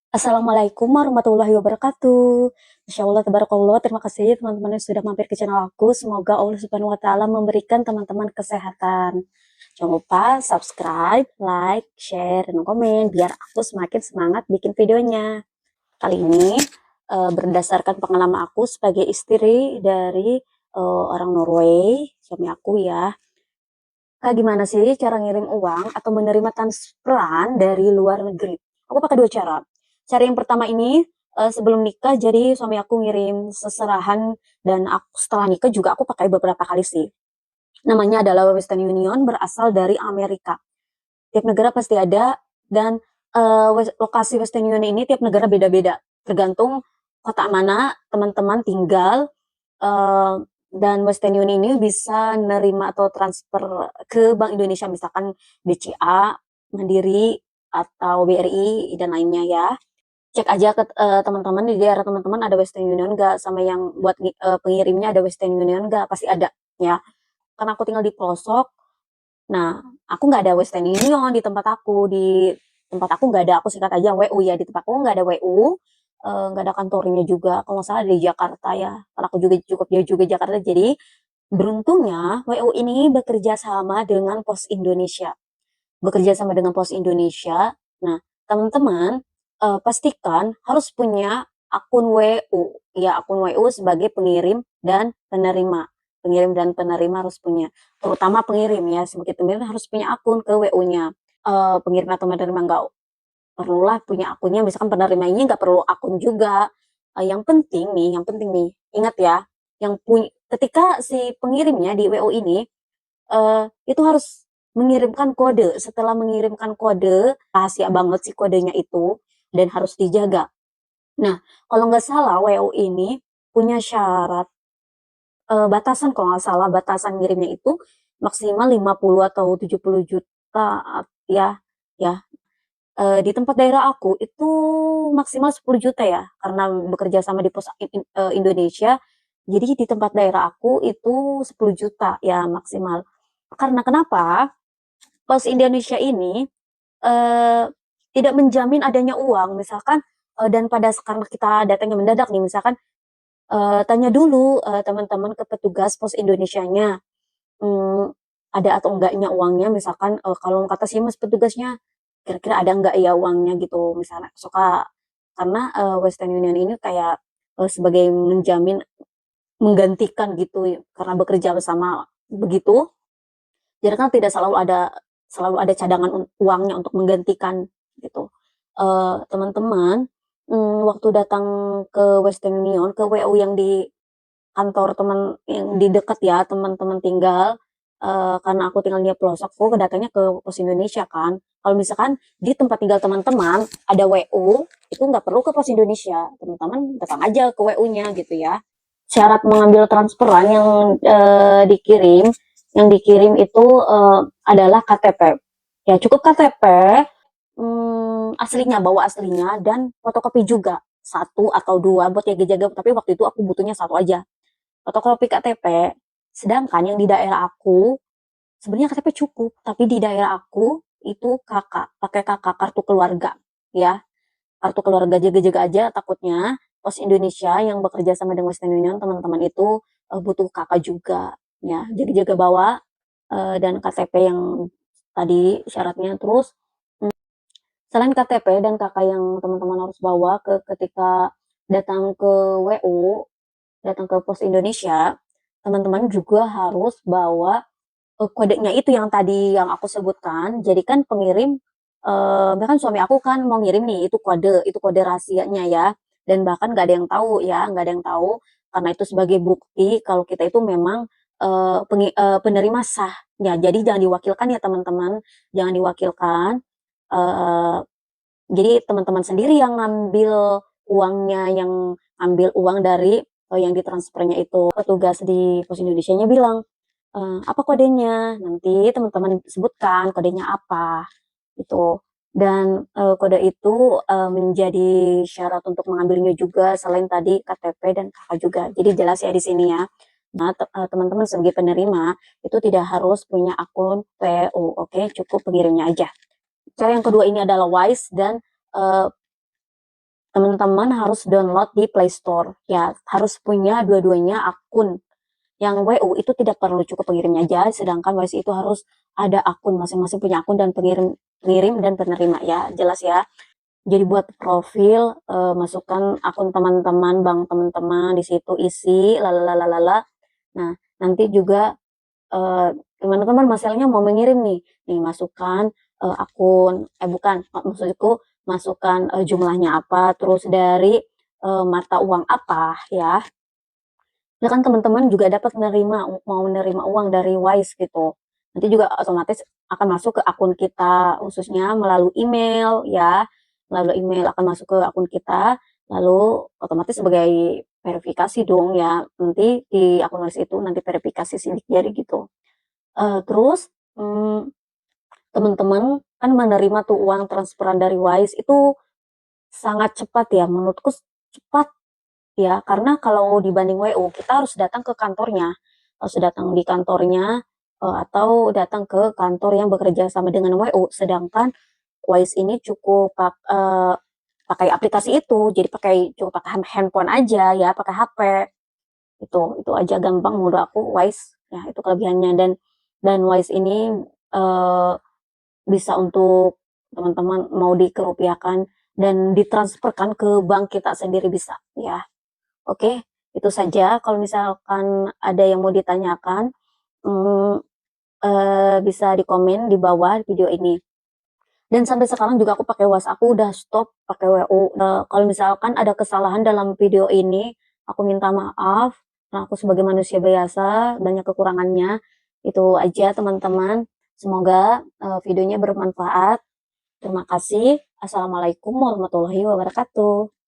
Assalamualaikum warahmatullahi wabarakatuh. Masya Allah, tabarakallah. Terima kasih teman-teman yang sudah mampir ke channel aku. Semoga Allah Subhanahu wa Ta'ala memberikan teman-teman kesehatan. Jangan lupa subscribe, like, share, dan komen biar aku semakin semangat bikin videonya. Kali ini berdasarkan pengalaman aku sebagai istri dari orang Norway, suami aku ya. Gimana sih cara ngirim uang atau menerima transferan dari luar negeri? Aku pakai dua cara. Cara yang pertama ini sebelum nikah, jadi suami aku ngirim seserahan dan aku setelah nikah juga aku pakai beberapa kali sih. Namanya adalah Western Union, berasal dari Amerika. Tiap negara pasti ada dan lokasi Western Union ini tiap negara beda-beda. Tergantung kota mana teman-teman tinggal, eh, dan Western Union ini bisa nerima atau transfer ke Bank Indonesia, misalkan BCA, Mandiri, atau BRI, dan lainnya ya. Cek aja ke teman-teman di daerah teman-teman ada Western Union nggak, sama yang buat pengirimnya ada Western Union nggak, pasti ada ya. Karena aku tinggal di pelosok, nah aku nggak ada Western Union di tempat aku, nggak ada, aku singkat aja WU ya, di tempat aku nggak ada WU, nggak ada kantornya juga, kalau nggak salah di Jakarta ya, karena aku juga cukup jauh juga Jakarta, jadi beruntungnya WU ini bekerja sama dengan Pos Indonesia. Bekerja sama dengan Pos Indonesia. Nah, teman-teman pastikan harus punya akun WU. Ya, akun WU sebagai pengirim dan penerima. Pengirim dan penerima harus punya. Terutama pengirim ya, sebagai pengirim harus punya akun ke WU-nya. Pengirim atau penerima nggak perlulah punya akunnya, misalkan penerima ini nggak perlu akun juga. Yang penting nih, ingat ya, ketika si pengirimnya di WO ini itu harus mengirimkan kode. Setelah mengirimkan kode, rahasia banget sih kodenya itu dan harus dijaga. Nah, kalau nggak salah WO ini punya syarat batasan, kalau nggak salah batasan ngirimnya itu maksimal 50 atau 70 juta ya. Ya, di tempat daerah aku itu maksimal 10 juta ya, karena bekerja sama di Pos Indonesia. Jadi di tempat daerah aku itu 10 juta ya maksimal. Karena kenapa? Pos Indonesia ini eh, tidak menjamin adanya uang, misalkan dan pada sekarang kita datangnya mendadak nih, misalkan tanya dulu teman-teman ke petugas Pos Indonesianya, hmm, ada atau enggaknya uangnya, misalkan kalau kata si mas petugasnya kira-kira ada enggak ya uangnya gitu, misalnya suka, karena Western Union ini kayak sebagai menjamin, menggantikan gitu ya, karena bekerja bersama begitu, jadi kan tidak selalu ada cadangan uangnya untuk menggantikan gitu. Teman-teman, waktu datang ke Western Union, ke WU yang di kantor teman yang di dekat ya, teman-teman tinggal, karena aku tinggalnya pelosok, aku datangnya ke Pos Indonesia kan. Kalau misalkan di tempat tinggal teman-teman ada WU, itu nggak perlu ke Pos Indonesia, teman-teman datang aja ke WU-nya gitu ya. Syarat mengambil transferan yang dikirim itu adalah KTP. Ya cukup KTP, aslinya, bawa aslinya, dan fotokopi juga satu atau dua buat jaga-jaga. Tapi waktu itu aku butuhnya satu aja, fotokopi KTP. Sedangkan yang di daerah aku sebenarnya KTP cukup, tapi di daerah aku itu kakak, pakai kakak, kartu keluarga ya, kartu keluarga, jaga-jaga aja, takutnya Pos Indonesia yang bekerja sama dengan Western Union teman-teman itu butuh kakak juga ya, jadi jaga bawa dan KTP yang tadi syaratnya. Terus selain KTP dan kakak yang teman-teman harus bawa ketika datang ke WU, datang ke Pos Indonesia, teman-teman juga harus bawa kodenya itu yang tadi yang aku sebutkan. Jadi kan pengirim, bahkan suami aku kan mau ngirim nih, itu kode rahasianya ya, dan bahkan nggak ada yang tahu ya, nggak ada yang tahu, karena itu sebagai bukti kalau kita itu memang penerima sah. Ya, jadi jangan diwakilkan ya teman-teman, jangan diwakilkan. Eh, jadi teman-teman sendiri yang ngambil uangnya, yang ambil uang dari yang ditransfernya itu. Petugas di Pos Indonesianya bilang, apa kodenya? Nanti teman-teman sebutkan kodenya apa, gitu. Dan kode itu menjadi syarat untuk mengambilnya juga, selain tadi KTP dan KK juga. Jadi jelas ya di sini ya. Nah, teman-teman sebagai penerima itu tidak harus punya akun PU, oke? Cukup pengirimnya aja. Cara yang kedua ini adalah WISE dan teman-teman harus download di Play Store ya, harus punya dua-duanya akun. Yang WU itu tidak perlu, cukup pengirimnya aja, sedangkan WISE itu harus ada akun, masing-masing punya akun dan pengirim dan penerima ya, jelas ya. Jadi buat profil, masukkan akun teman-teman, bank teman-teman, di situ isi lalalalala. Nah, nanti juga teman-teman misalnya mau mengirim nih masukkan akun, bukan, maksudku masukkan jumlahnya apa, terus dari mata uang apa ya. Ya kan teman-teman juga dapat mau menerima uang dari Wise gitu. Nanti juga otomatis akan masuk ke akun kita khususnya melalui email ya. Melalui email akan masuk ke akun kita, lalu otomatis sebagai verifikasi dong ya. Nanti di akun Wise itu nanti verifikasi sidik jari gitu. Terus teman-teman kan menerima tuh uang transferan dari Wise itu sangat cepat ya, menurutku cepat ya, karena kalau dibanding WU kita harus datang ke kantornya, harus datang di kantornya, atau datang ke kantor yang bekerja sama dengan WU, sedangkan Wise ini cukup pakai aplikasi itu, jadi cukup pakai handphone aja ya, pakai HP, itu aja gampang menurut aku Wise, ya itu kelebihannya. Dan Wise ini, eee, bisa untuk teman-teman mau dikerupiahkan dan ditransferkan ke bank kita sendiri bisa, ya. Oke, itu saja. Kalau misalkan ada yang mau ditanyakan, mmm, bisa di komen di bawah video ini. Dan sampai sekarang juga aku pakai WhatsApp, aku udah stop pakai WU. Kalau misalkan ada kesalahan dalam video ini, aku minta maaf, karena aku sebagai manusia biasa banyak kekurangannya. Itu aja teman-teman. Semoga, videonya bermanfaat. Terima kasih. Assalamualaikum warahmatullahi wabarakatuh.